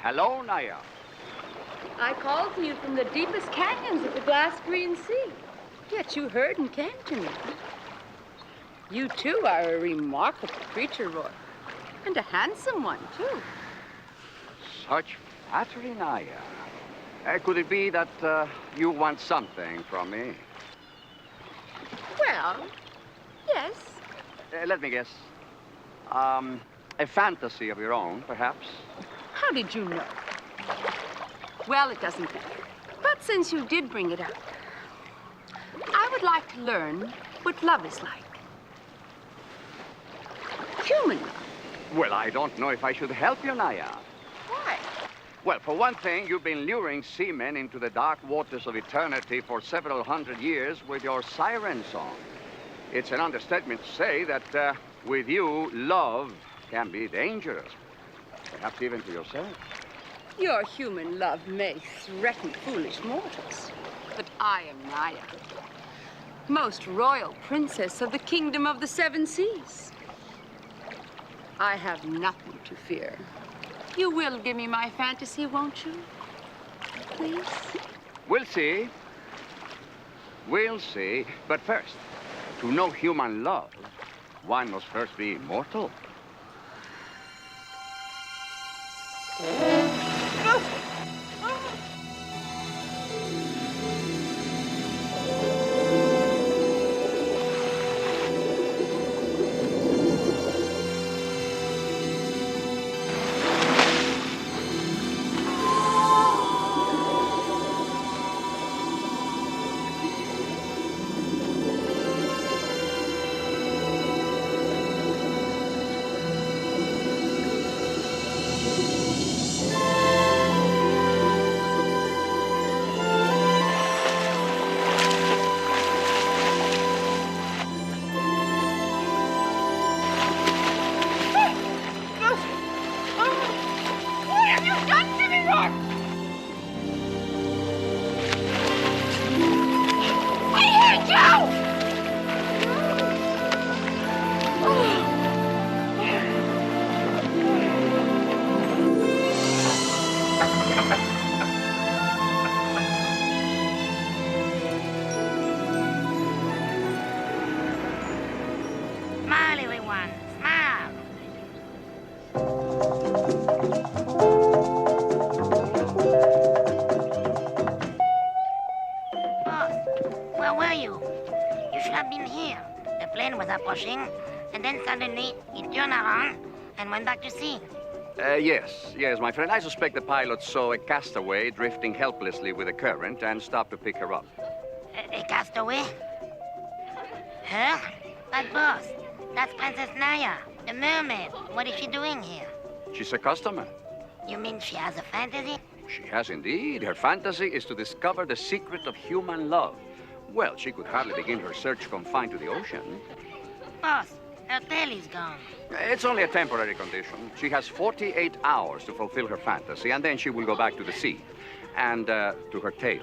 Hello, Naya. I called to you from the deepest canyons of the glass green sea. Yet you heard and came to me. You, too, are a remarkable creature, Roy. And a handsome one, too. Such flattery, Naya. Could it be that you want something from me? Well, yes. Let me guess. A fantasy of your own, perhaps? How did you know? Well, it doesn't matter. But since you did bring it up, I would like to learn what love is like. Human love. Well, I don't know if I should help you, Naya. Why? Well, for one thing, you've been luring seamen into the dark waters of eternity for several hundred years with your siren song. It's an understatement to say that with you, love can be dangerous. Perhaps even to yourself. Your human love may threaten foolish mortals. But I am Naya, most royal princess of the kingdom of the seven seas. I have nothing to fear. You will give me my fantasy, won't you? Please? We'll see. We'll see. But first, to know human love, one must first be immortal. And then suddenly he turned around and went back to sea. Yes, my friend. I suspect the pilot saw a castaway drifting helplessly with the current and stopped to pick her up. A castaway? Her? But boss, that's Princess Naya, the mermaid. What is she doing here? She's a customer. You mean she has a fantasy? She has indeed. Her fantasy is to discover the secret of human love. Well, she could hardly begin her search confined to the ocean. Boss, her tail is gone. It's only a temporary condition. She has 48 hours to fulfill her fantasy, and then she will go back to the sea. And to her tail.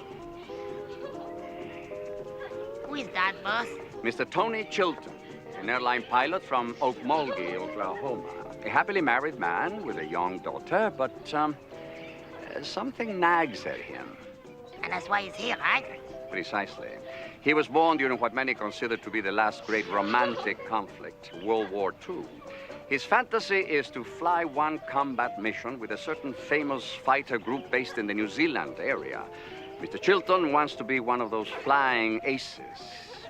Who is that, boss? Mr. Tony Chilton, an airline pilot from Okmulgee, Oklahoma. A happily married man with a young daughter, but something nags at him. And that's why he's here, right? Precisely. He was born during what many consider to be the last great romantic conflict, World War II. His fantasy is to fly one combat mission with a certain famous fighter group based in the New Zealand area. Mr. Chilton wants to be one of those flying aces,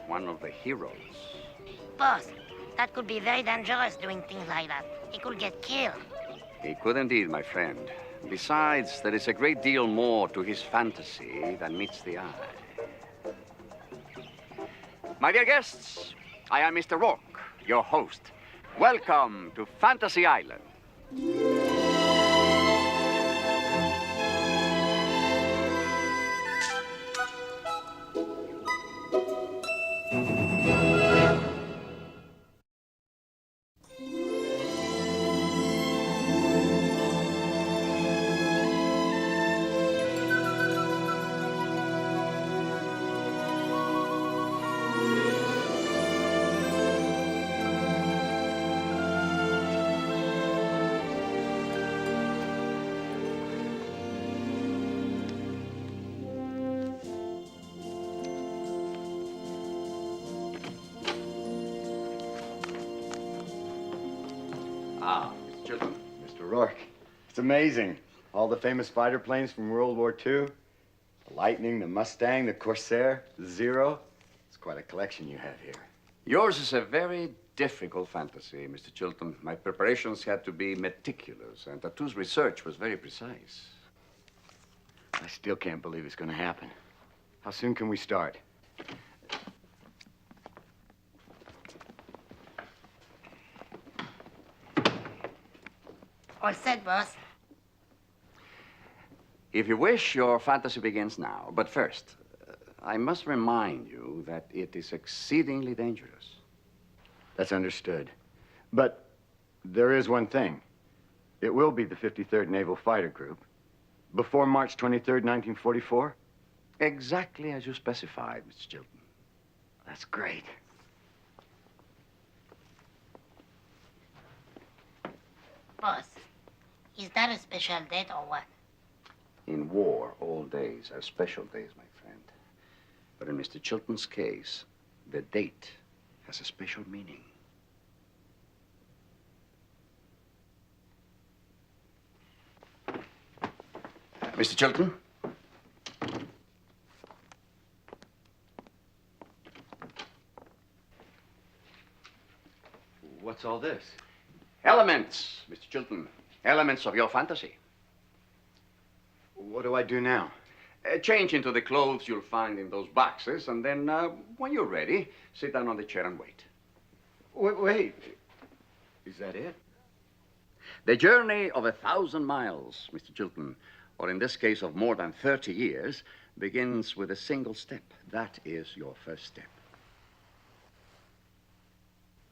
one of the heroes. Boss, that could be very dangerous doing things like that. He could get killed. He could indeed, my friend. Besides, there is a great deal more to his fantasy than meets the eye. My dear guests, I am Mr. Rourke, your host. Welcome to Fantasy Island. Ah, Mr. Chilton. Mr. Rourke, it's amazing. All the famous fighter planes from World War II. The Lightning, the Mustang, the Corsair, the Zero. It's quite a collection you have here. Yours is a very difficult fantasy, Mr. Chilton. My preparations had to be meticulous, and Tatu's research was very precise. I still can't believe it's going to happen. How soon can we start? All set, boss. If you wish, your fantasy begins now. But first, I must remind you that it is exceedingly dangerous. That's understood. But there is one thing. It will be the 53rd Naval Fighter Group. Before March 23rd, 1944? Exactly as you specified, Mr. Chilton. That's great. Boss, is that a special date or what? In war, all days are special days, my friend. But in Mr. Chilton's case, the date has a special meaning. Mr. Chilton? What's all this? Elements, Mr. Chilton. Elements of your fantasy. What do I do now? Change into the clothes you'll find in those boxes, and then, when you're ready, sit down on the chair and wait. Wait. Is that it? The journey of 1,000 miles, Mr. Chilton, or in this case of more than 30 years, begins with a single step. That is your first step.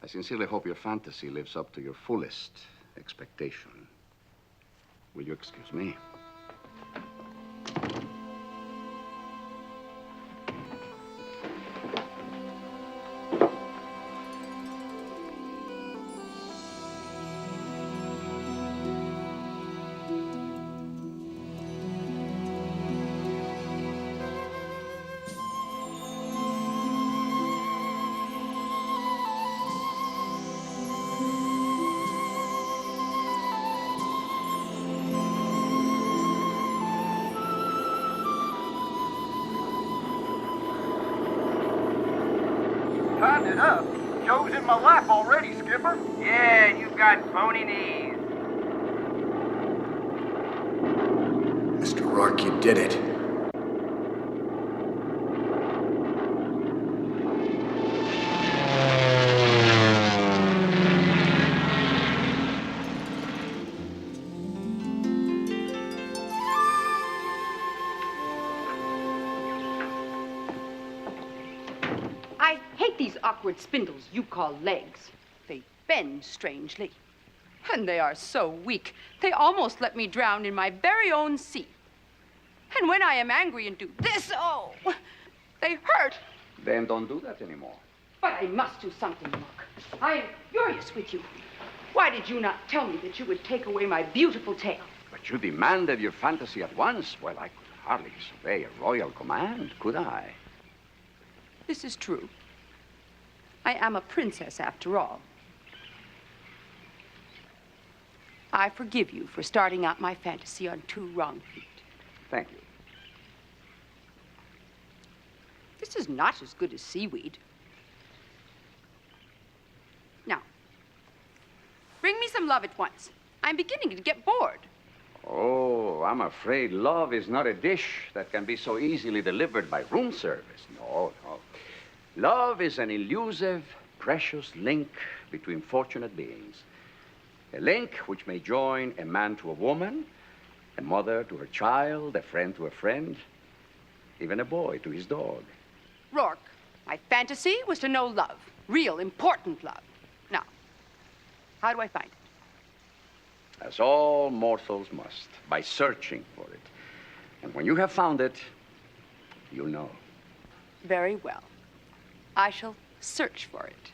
I sincerely hope your fantasy lives up to your fullest expectation. Will you excuse me? Tighten it up. Joe's in my lap already, Skipper. Yeah, you got bony knees. Mr. Rourke, you did it. I hate these awkward spindles you call legs. They bend strangely. And they are so weak, they almost let me drown in my very own sea. And when I am angry and do this, oh, they hurt. Then don't do that anymore. But I must do something, Mark. I am furious with you. Why did you not tell me that you would take away my beautiful tail? But you demanded your fantasy at once. Well, I could hardly disobey a royal command, could I? This is true. I am a princess after all. I forgive you for starting out my fantasy on two wrong feet. Thank you. This is not as good as seaweed. Now, bring me some love at once. I'm beginning to get bored. Oh, I'm afraid love is not a dish that can be so easily delivered by room service. No. Love is an elusive, precious link between fortunate beings. A link which may join a man to a woman, a mother to her child, a friend to a friend, even a boy to his dog. Rourke, my fantasy was to know love. Real, important love. Now, how do I find it? As all mortals must, by searching for it. And when you have found it, you'll know. Very well. I shall search for it.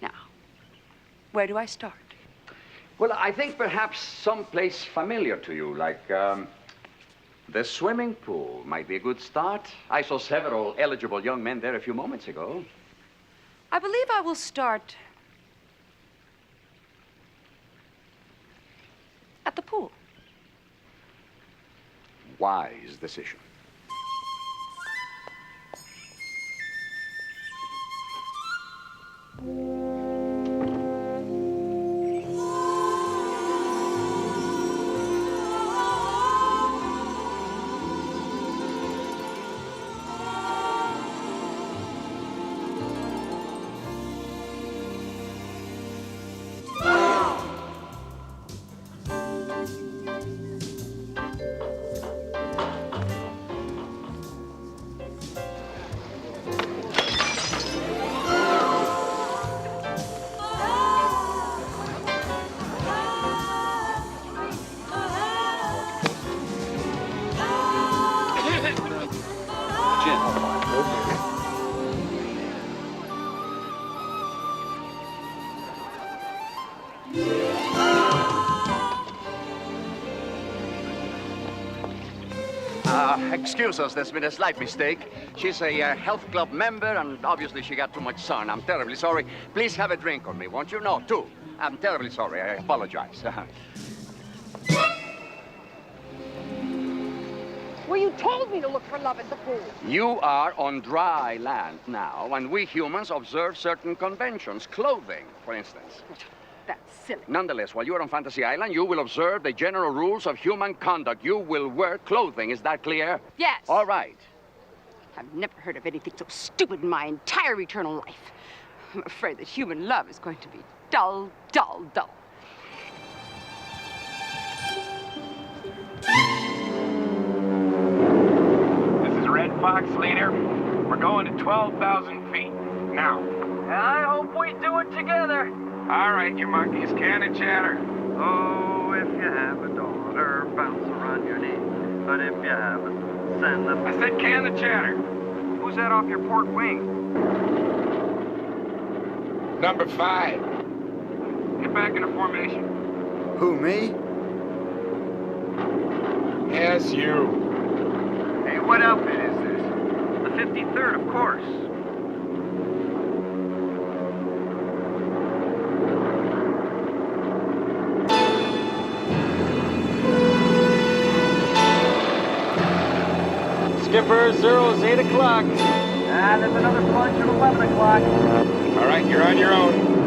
Now, where do I start? Well, I think perhaps someplace familiar to you, like the swimming pool might be a good start. I saw several eligible young men there a few moments ago. I believe I will start At the pool. Wise decision. Excuse us, there's been a slight mistake. She's a health club member, and obviously she got too much sun. I'm terribly sorry. Please have a drink on me, won't you? No, two. I'm terribly sorry. I apologize. Well, you told me to look for love at the pool. You are on dry land now, and we humans observe certain conventions. Clothing, for instance. That's silly. Nonetheless, while you're on Fantasy Island, you will observe the general rules of human conduct. You will wear clothing. Is that clear? Yes. All right. I've never heard of anything so stupid in my entire eternal life. I'm afraid that human love is going to be dull, dull, dull. This is Red Fox, leader. We're going to 12,000 feet. Now. I hope we do it together. All right, you monkeys, can and chatter. Oh, if you have a daughter, bounce her on your knee. But if you haven't, send them. I said can and chatter. Who's that off your port wing? Number 5. Get back into formation. Who, me? Yes, you. Hey, what outfit is this? The 53rd, of course. Skipper, 0's 8 o'clock. There's another plunge at 11 o'clock. All right, you're on your own.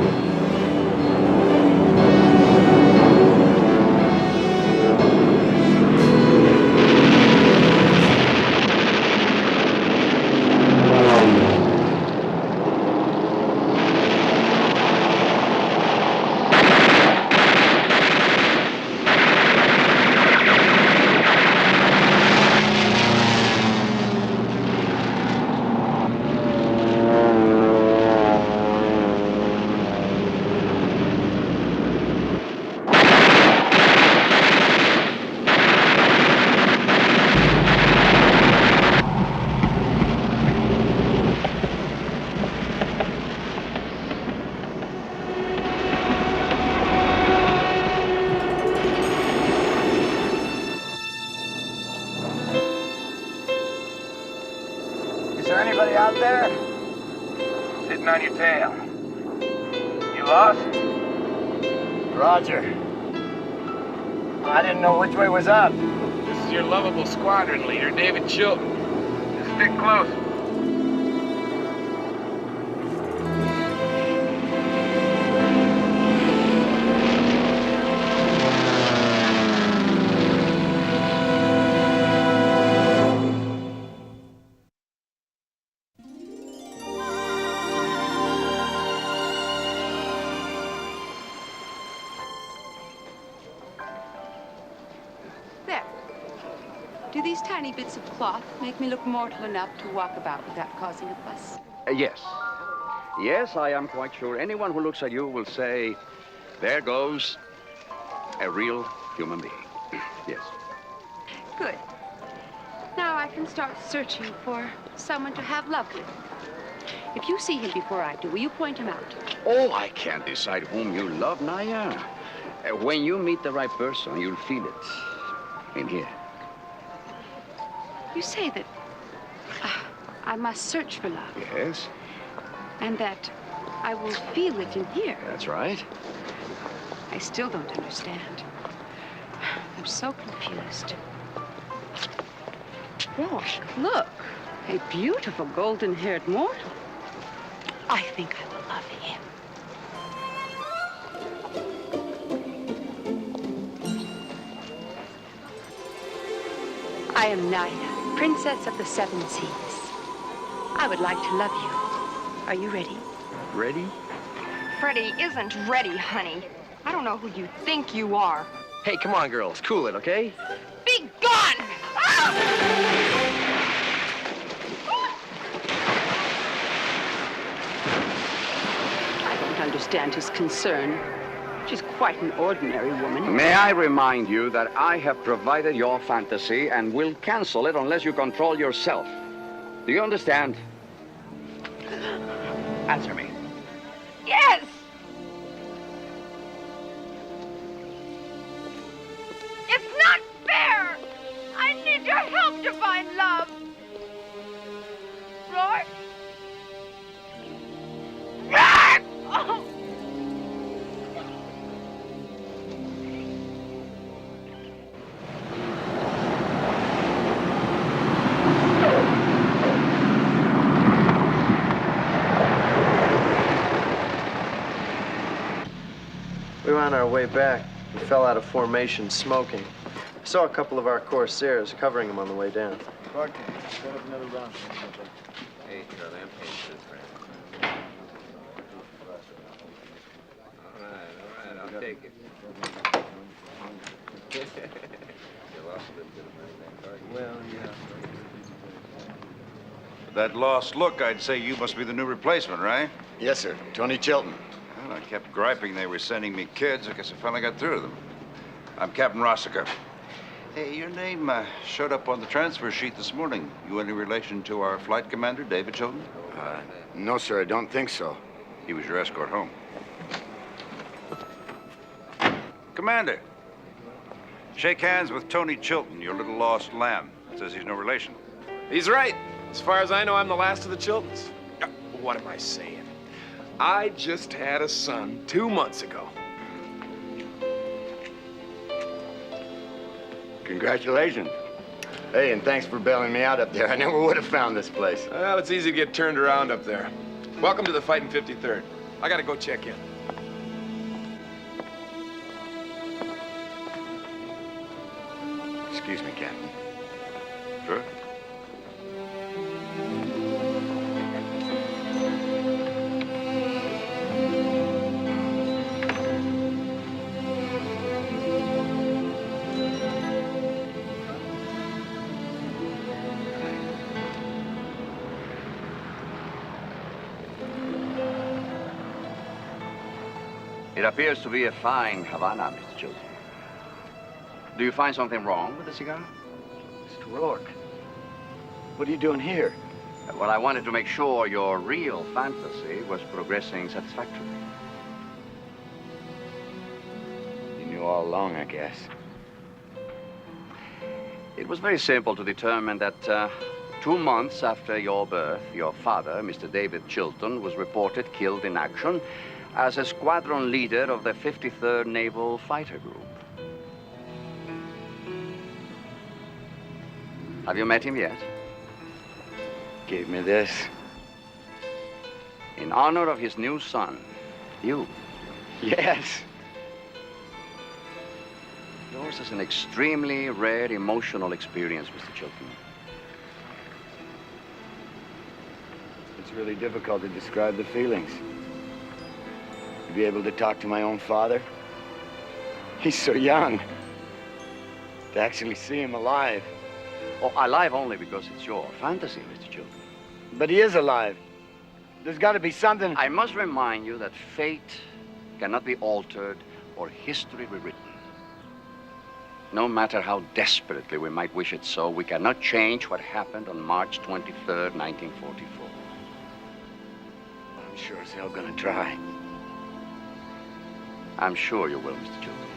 Is there anybody out there? Sitting on your tail. You lost? Roger. I didn't know which way was up. This is your lovable squadron leader, David Chilton. Just stick close. There. Do these tiny bits of cloth make me look mortal enough to walk about without causing a fuss? Yes. Yes, I am quite sure. Anyone who looks at you will say, there goes a real human being. Yes. Good. Now I can start searching for someone to have love with. If you see him before I do, will you point him out? Oh, I can't decide whom you love, Naya. When you meet the right person, you'll feel it in here. You say that I must search for love, Yes, and that I will feel it in here. that's right. I still don't understand. I'm so confused. Gosh, look. A beautiful golden-haired mortal. I think I will love him. I am Naya, Princess of the Seven Seas. I would like to love you. Are you ready? Ready? Freddie isn't ready, honey. I don't know who you think you are. Hey, come on, girls. Cool it, okay? Be gone! I don't understand his concern. She's quite an ordinary woman. May I remind you that I have provided your fantasy and will cancel it unless you control yourself. Do you understand? Answer me. Yes! It's not fair! I need your help to find love. Roy? Oh. We were on our way back. We fell out of formation smoking. I saw a couple of our Corsairs covering them on the way down. Bartender, set up another round. Hey, Charlie, I'm paying for this, friend. All right, I'll take it. You lost a little bit of money there, Carter. Well, yeah. That lost look, I'd say you must be the new replacement, right? Yes, sir. Tony Chilton. Well, I kept griping they were sending me kids. I guess I finally got through to them. I'm Captain Rossica. Hey, your name showed up on the transfer sheet this morning. You any relation to our flight commander, David Chilton? No, sir, I don't think so. He was your escort home. Commander, shake hands with Tony Chilton, your little lost lamb. Says he's no relation. He's right. As far as I know, I'm the last of the Chiltons. What am I saying? I just had a son 2 months ago. Congratulations. Hey, and thanks for bailing me out up there. I never would have found this place. Well, it's easy to get turned around up there. Welcome to the Fighting 53rd. I gotta go check in. Excuse me, Captain. Sure. It appears to be a fine Havana, Mr. Chilton. Do you find something wrong with the cigar? Mr. Rourke, what are you doing here? Well, I wanted to make sure your real fantasy was progressing satisfactorily. You knew all along, I guess. It was very simple to determine that 2 months after your birth, your father, Mr. David Chilton, was reported killed in action as a squadron leader of the 53rd Naval Fighter Group. Have you met him yet? Gave me this. In honor of his new son, you. Yes. Yours is an extremely rare emotional experience, Mr. Chilton. It's really difficult to describe the feelings. To be able to talk to my own father. He's so young. To actually see him alive. Oh, alive only because it's your fantasy, Mr. Chilton. But he is alive. There's got to be something. I must remind you that fate cannot be altered or history rewritten. No matter how desperately we might wish it so, we cannot change what happened on March 23rd, 1944. I'm sure as hell gonna try. I'm sure you will, Mr. Chilton.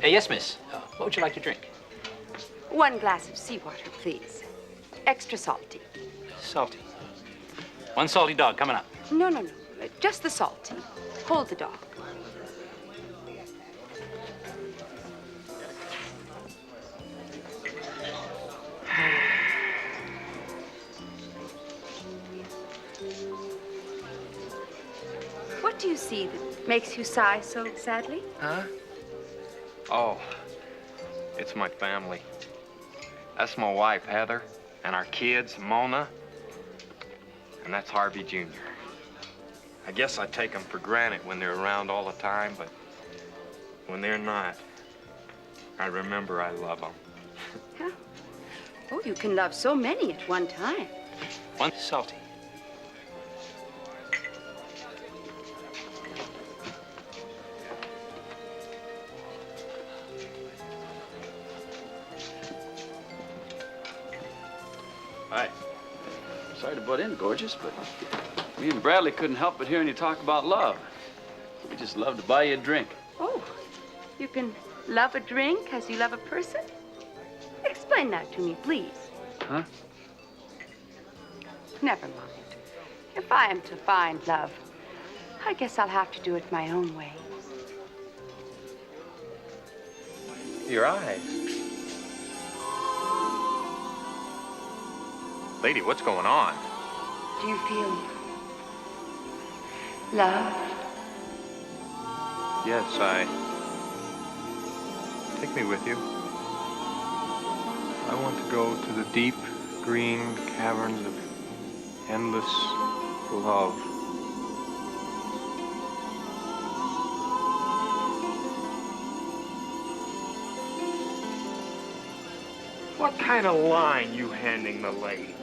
Yes, miss. What would you like to drink? 1 glass of seawater, please. Extra salty. Salty. 1 salty dog coming up. No, no, no. Just the salty. Hold the dog. What do you see that makes you sigh so sadly? Huh? Oh, it's my family. That's my wife, Heather, and our kids, Mona, and that's Harvey Jr. I guess I take them for granted when they're around all the time, but when they're not, I remember I love them. Huh? Oh, you can love so many at one time. 1 salty. Hi. Sorry to butt in, gorgeous, but me and Bradley couldn't help but hearing you talk about love. We just love to buy you a drink. Oh, you can love a drink as you love a person? Explain that to me, please. Huh? Never mind. If I am to find love, I guess I'll have to do it my own way. Your eyes. Lady, what's going on? Do you feel love? Yes, Take me with you. I want to go to the deep, green caverns of endless love. What kind of line you handing the lady?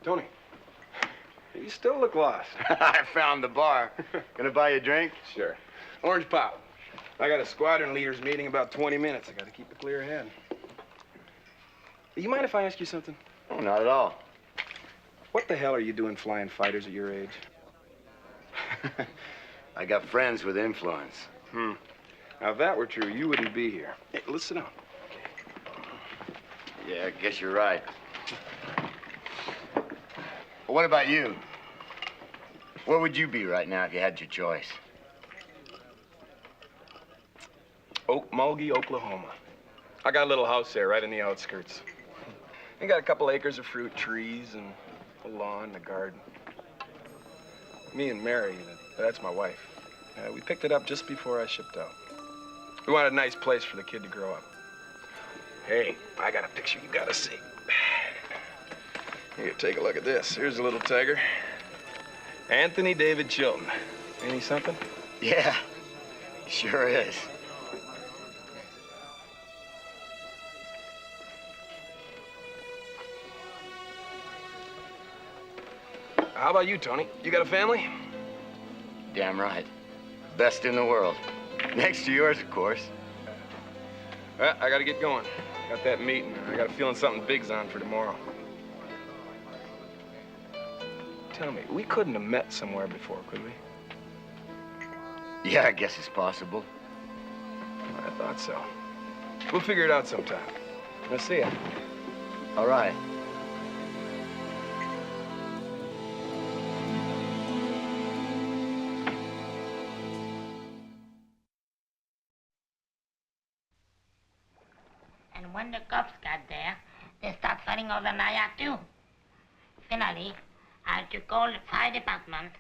Tony, you still look lost. I found the bar. Gonna buy you a drink? Sure. Orange pop. I got a squadron leaders meeting in about 20 minutes. I gotta keep a clear head. You mind if I ask you something? Oh, not at all. What the hell are you doing flying fighters at your age? I got friends with influence. Now, if that were true, you wouldn't be here. Hey, let's sit down. Yeah, I guess you're right. Well, what about you? Where would you be right now if you had your choice? Okmulgee, Oklahoma. I got a little house there right in the outskirts. I got a couple acres of fruit trees and a lawn and a garden. Me and Mary, that's my wife, we picked it up just before I shipped out. We wanted a nice place for the kid to grow up. Hey, I got a picture you gotta see. Here, take a look at this. Here's a little tiger. Anthony David Chilton. Ain't he something? Yeah, he sure is. How about you, Tony? You got a family? Damn right. Best in the world. Next to yours, of course. Well, I gotta get going. Got that meeting. I got a feeling something big's on for tomorrow. Tell me, we couldn't have met somewhere before, could we? Yeah, I guess it's possible. I thought so. We'll figure it out sometime. I'll see ya. All right. when the cops got there, they start fighting over Naya too. Finally, I had to call the fire department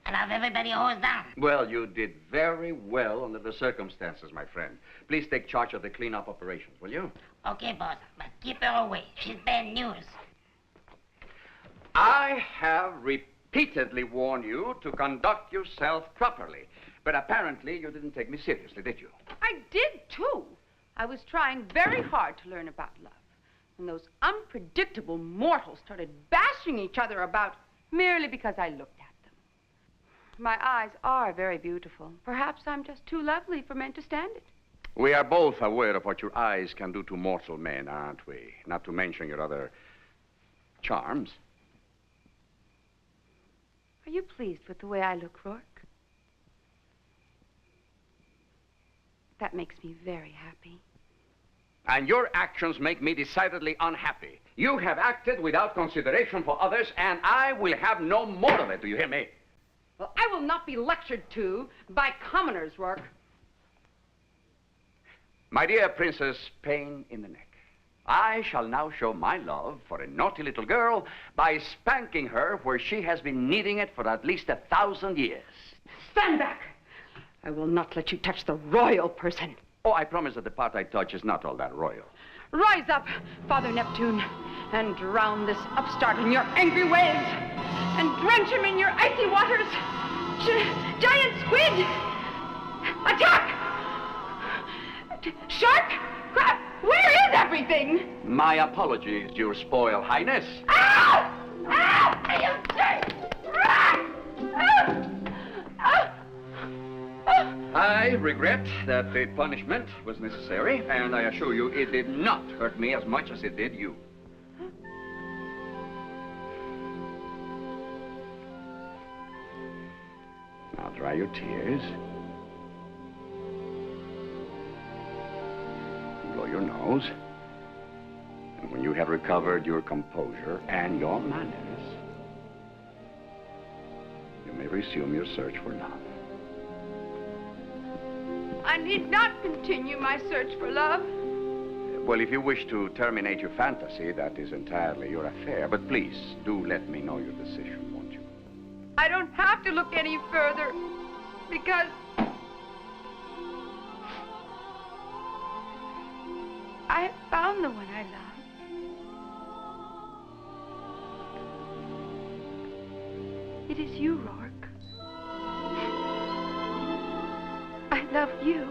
and have everybody hosed down. Well, you did very well under the circumstances, my friend. Please take charge of the cleanup operations, will you? Okay, boss, but keep her away. She's bad news. I have repeatedly warned you to conduct yourself properly. But apparently you didn't take me seriously, did you? I did, too. I was trying very hard to learn about love. And those unpredictable mortals started bashing each other about merely because I looked at them. My eyes are very beautiful. Perhaps I'm just too lovely for men to stand it. We are both aware of what your eyes can do to mortal men, aren't we? Not to mention your other charms. Are you pleased with the way I look, Rourke? That makes me very happy. And your actions make me decidedly unhappy. You have acted without consideration for others, and I will have no more of it. Do you hear me? Well, I will not be lectured to by commoners, Rourke. My dear Princess Pain in the Neck, I shall now show my love for a naughty little girl by spanking her where she has been needing it for at least 1,000 years. Stand back! I will not let you touch the royal person. Oh, I promise that the part I touch is not all that royal. Rise up, Father Neptune, and drown this upstart in your angry waves, and drench him in your icy waters. Giant squid! Attack! Shark! Crab! Where is everything? My apologies, Your Spoil Highness. Ow! Ow! You say! I regret that the punishment was necessary, and I assure you it did not hurt me as much as it did you. Now dry your tears. Blow your nose. And when you have recovered your composure and your manners, you may resume your search for love. I need not continue my search for love. Well, if you wish to terminate your fantasy, that is entirely your affair. But please, do let me know your decision, won't you? I don't have to look any further, because I have found the one I love. It is you, Rourke. I love you.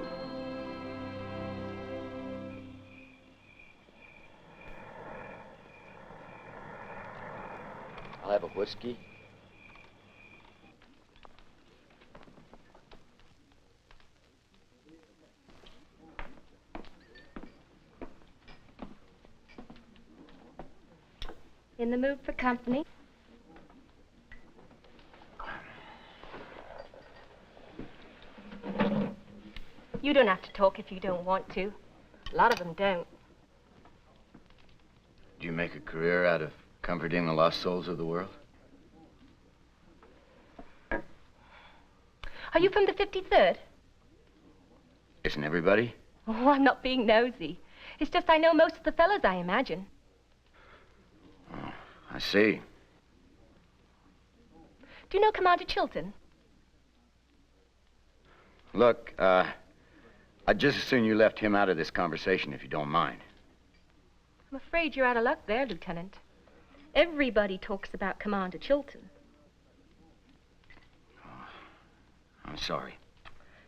I'll have a whiskey. In the mood for company? You don't have to talk if you don't want to. A lot of them don't. Did you make a career out of comforting the lost souls of the world? Are you from the 53rd? Isn't everybody? Oh, I'm not being nosy. It's just I know most of the fellas, I imagine. Oh, I see. Do you know Commander Chilton? Look, I'd just as soon you left him out of this conversation, if you don't mind. I'm afraid you're out of luck there, Lieutenant. Everybody talks about Commander Chilton. Oh, I'm sorry.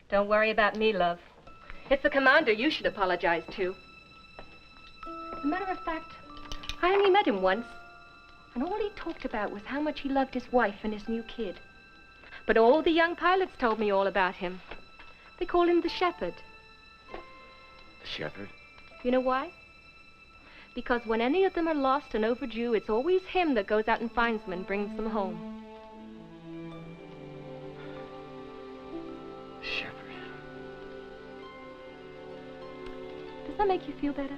Don't worry about me, love. It's the commander you should apologize to. As a matter of fact, I only met him once, and all he talked about was how much he loved his wife and his new kid. But all the young pilots told me all about him. They call him the Shepherd. The Shepherd? You know why? Because when any of them are lost and overdue, it's always him that goes out and finds them and brings them home. Shepherd. Does that make you feel better?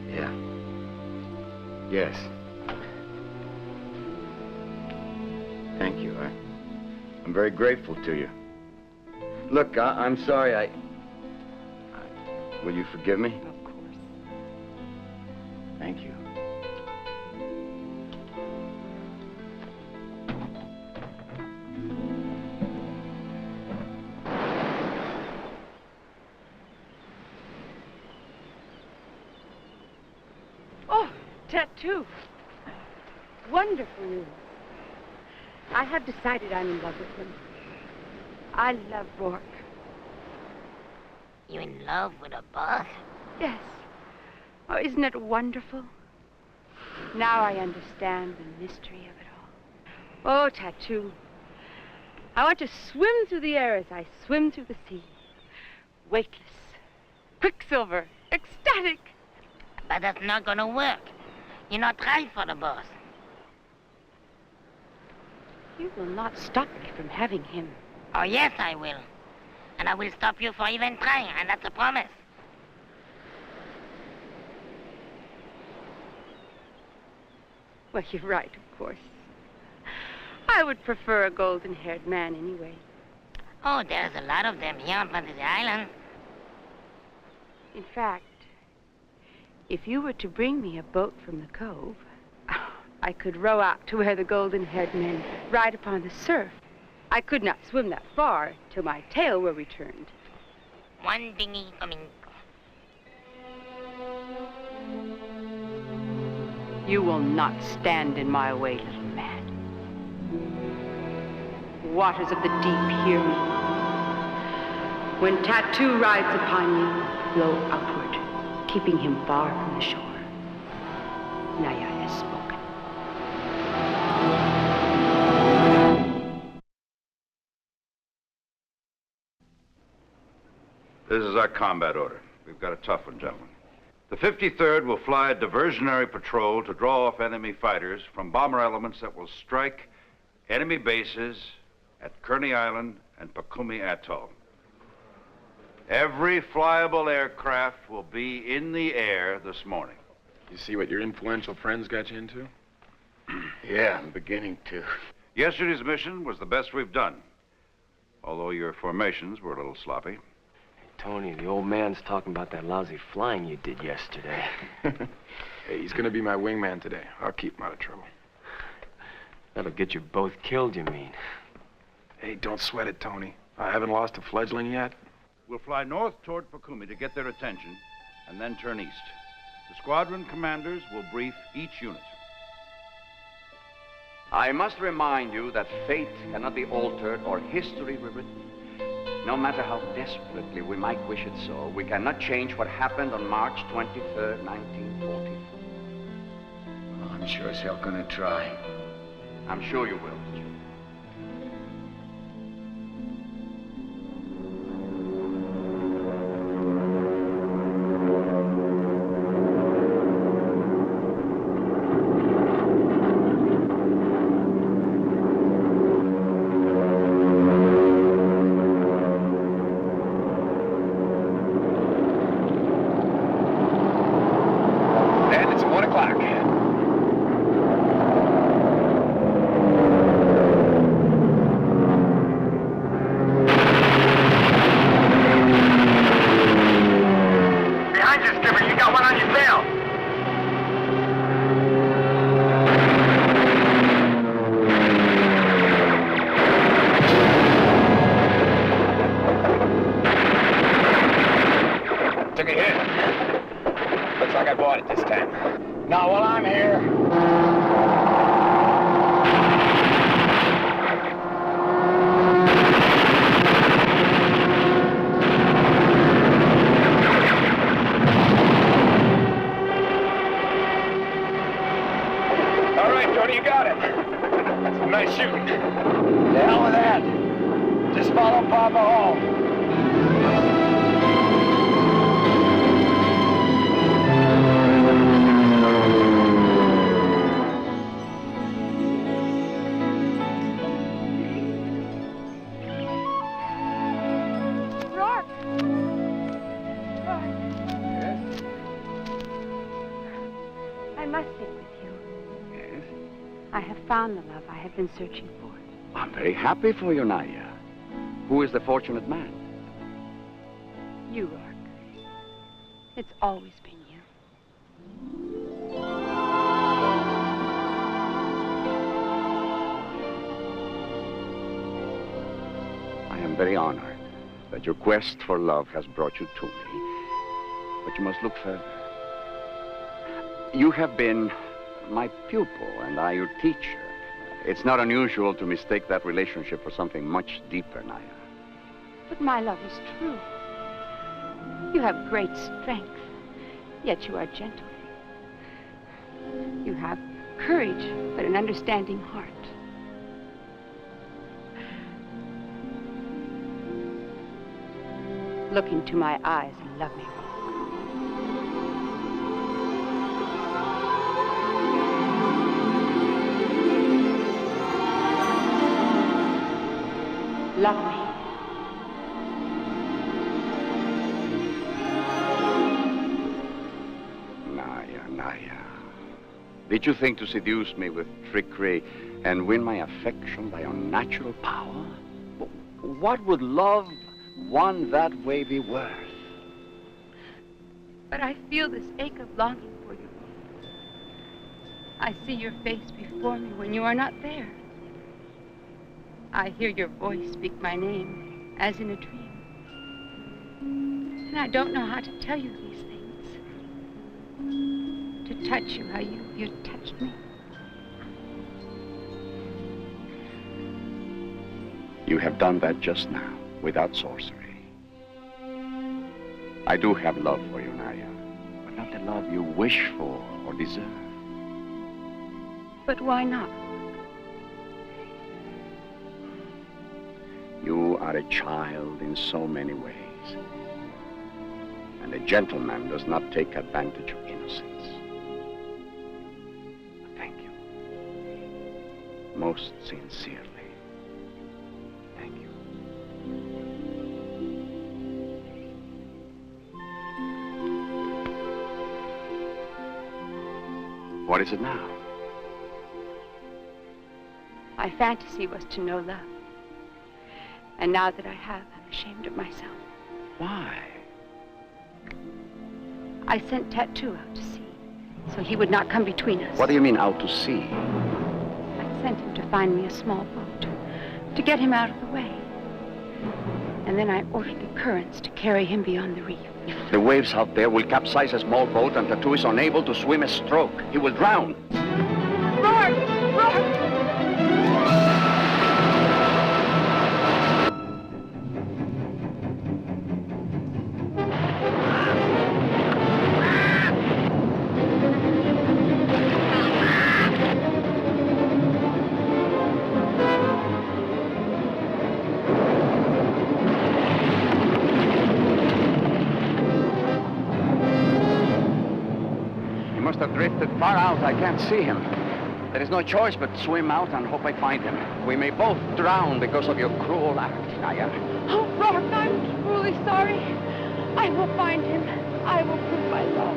Yeah. Yes. Thank you. I'm very grateful to you. Look, I'm sorry Will you forgive me? Of course. Thank you. Oh, tattoo. Wonderful news. I have decided I'm in love with him. I love Rourke. You in love with a boss? Yes. Oh, isn't it wonderful? Now I understand the mystery of it all. Oh, tattoo. I want to swim through the air as I swim through the sea. Weightless. Quicksilver. Ecstatic. But that's not gonna work. You're not right for the boss. You will not stop me from having him. Oh, yes, I will. And I will stop you for even trying, and that's a promise. Well, you're right, of course. I would prefer a golden-haired man anyway. Oh, there's a lot of them here on Fantasy Island. In fact, if you were to bring me a boat from the cove, I could row out to where the golden-haired men ride upon the surf. I could not swim that far till my tail were returned. One dinghy coming. You will not stand in my way, little man. Waters of the deep, hear me. When Tattoo rides upon you, blow outward, keeping him far from the shore. Naya has spoken. This is our combat order. We've got a tough one, gentlemen. The 53rd will fly a diversionary patrol to draw off enemy fighters from bomber elements that will strike enemy bases at Kearney Island and Pakumi Atoll. Every flyable aircraft will be in the air this morning. You see what your influential friends got you into? Yeah, I'm beginning to. Yesterday's mission was the best we've done, although your formations were a little sloppy. Tony, the old man's talking about that lousy flying you did yesterday. Hey, he's gonna be my wingman today. I'll keep him out of trouble. That'll get you both killed, you mean? Hey, don't sweat it, Tony. I haven't lost a fledgling yet. We'll fly north toward Pakumi to get their attention, and then turn east. The squadron commanders will brief each unit. I must remind you that fate cannot be altered or history rewritten. No matter how desperately we might wish it so, we cannot change what happened on March 23rd, 1944. Well, I'm sure as hell gonna try. I'm sure you will, Jim. Been searching for. I'm very happy for you, Naya. Who is the fortunate man? You, Rourke. It's always been you. I am very honored that your quest for love has brought you to me. But you must look further. You have been my pupil, and I your teacher. It's not unusual to mistake that relationship for something much deeper, Naya. But my love is true. You have great strength, yet you are gentle. You have courage, but an understanding heart. Look into my eyes and love me. Love me. Naya. Did you think to seduce me with trickery and win my affection by unnatural power? What would love won that way be worth? But I feel this ache of longing for you. I see your face before me when you are not there. I hear your voice speak my name as in a dream. And I don't know how to tell you these things. To touch you how you touched me. You have done that just now, without sorcery. I do have love for you, Naya, but not the love you wish for or deserve. But why not? You are a child in so many ways. And a gentleman does not take advantage of innocence. But thank you. Most sincerely. Thank you. What is it now? My fantasy was to know love. And now that I have, I'm ashamed of myself. Why? I sent Tattoo out to sea, so he would not come between us. What do you mean, out to sea? I sent him to find me a small boat, to get him out of the way. And then I ordered the currents to carry him beyond the reef. The waves out there will capsize a small boat, and Tattoo is unable to swim a stroke. He will drown. Roar! Roar! Have drifted far out. I can't see him. There is no choice but swim out and hope I find him. We may both drown because of your cruel act, Naya. Oh, Rock, I'm truly sorry. I will find him. I will prove my love.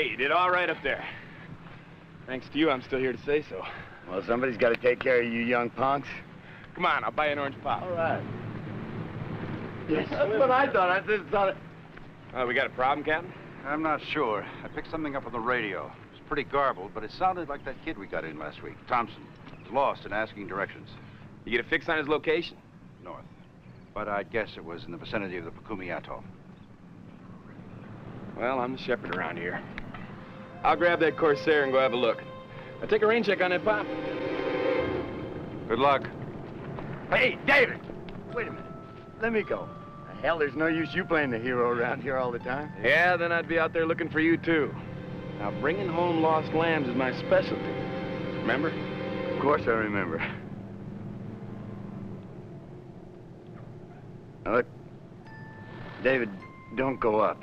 Hey, you did all right up there. Thanks to you, I'm still here to say so. Well, somebody's got to take care of you young punks. Come on, I'll buy you an orange pop. All right. Yes, that's what I thought. I just thought it... Oh, we got a problem, Captain? I'm not sure. I picked something up on the radio. It's pretty garbled, but it sounded like that kid we got in last week, Thompson. He's lost and asking directions. You get a fix on his location? North. But I'd guess it was in the vicinity of the Pakumi Atoll. Well, I'm the shepherd around here. I'll grab that Corsair and go have a look. I'll take a rain check on that pop. Good luck. Hey, David! Wait a minute. Let me go. The hell, there's no use you playing the hero around here all the time. Yeah, then I'd be out there looking for you, too. Now, bringing home lost lambs is my specialty. Remember? Of course I remember. Now, look, David, don't go up.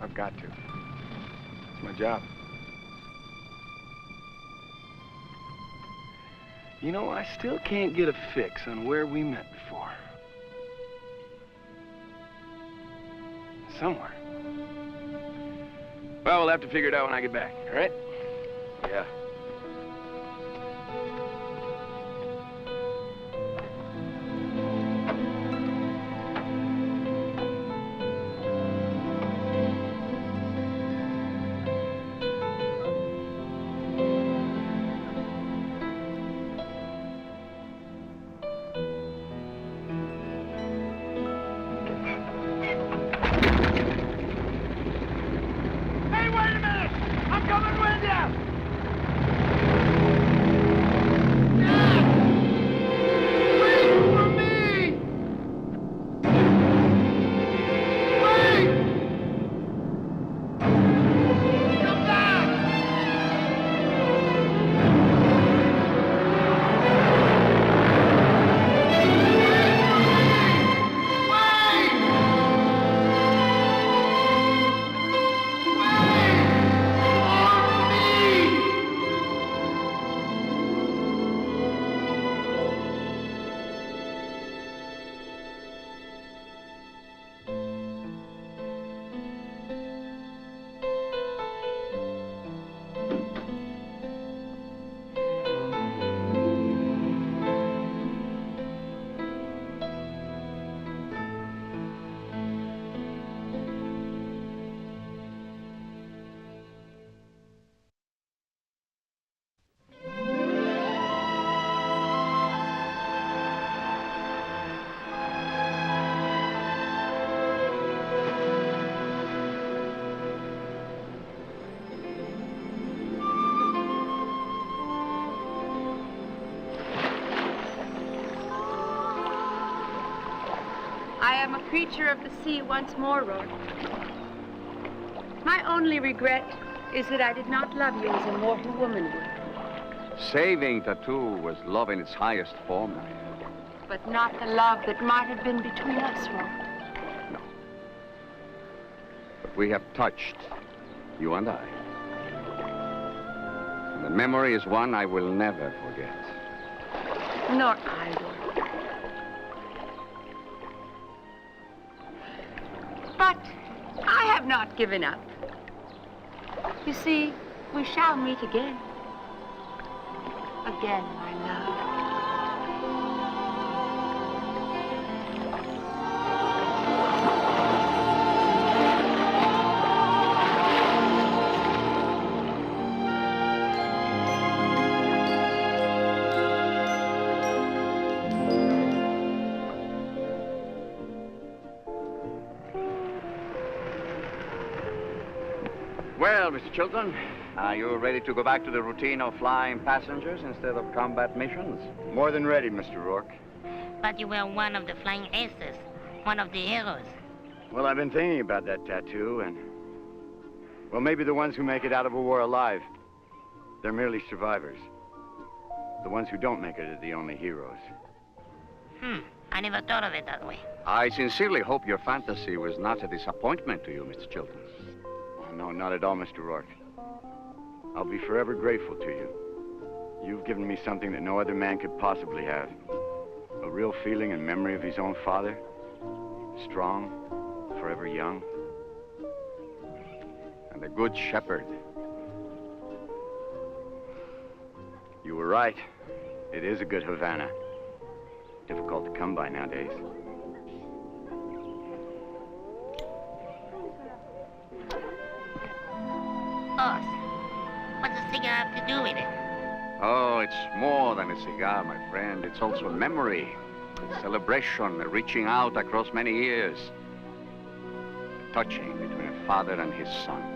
I've got to. It's my job. You know, I still can't get a fix on where we met before. Somewhere. Well, we'll have to figure it out when I get back, all right? Yeah. I am a creature of the sea once more, Rourke. My only regret is that I did not love you as a mortal woman would. Saving Tattoo was love in its highest form. But not the love that might have been between us, Rourke. But we have touched, you and I. And the memory is one I will never forget. Nor I, Rourke. But I have not given up. You see, we shall meet again. Again, my love. Well, Mr. Chilton, are you ready to go back to the routine of flying passengers instead of combat missions? More than ready, Mr. Rourke. But you were one of the flying aces, one of the heroes. Well, I've been thinking about that tattoo, and... well, maybe the ones who make it out of a war alive, they're merely survivors. The ones who don't make it are the only heroes. I never thought of it that way. I sincerely hope your fantasy was not a disappointment to you, Mr. Chilton. Oh, no, not at all, Mr. Rourke. I'll be forever grateful to you. You've given me something that no other man could possibly have. A real feeling and memory of his own father. Strong, forever young. and the Good Shepherd. You were right. It is a good Havana. Difficult to come by nowadays. Boss, what's a cigar have to do with it? Oh, it's more than a cigar, my friend. It's also a memory, a celebration, a reaching out across many years. Touching between a father and his son.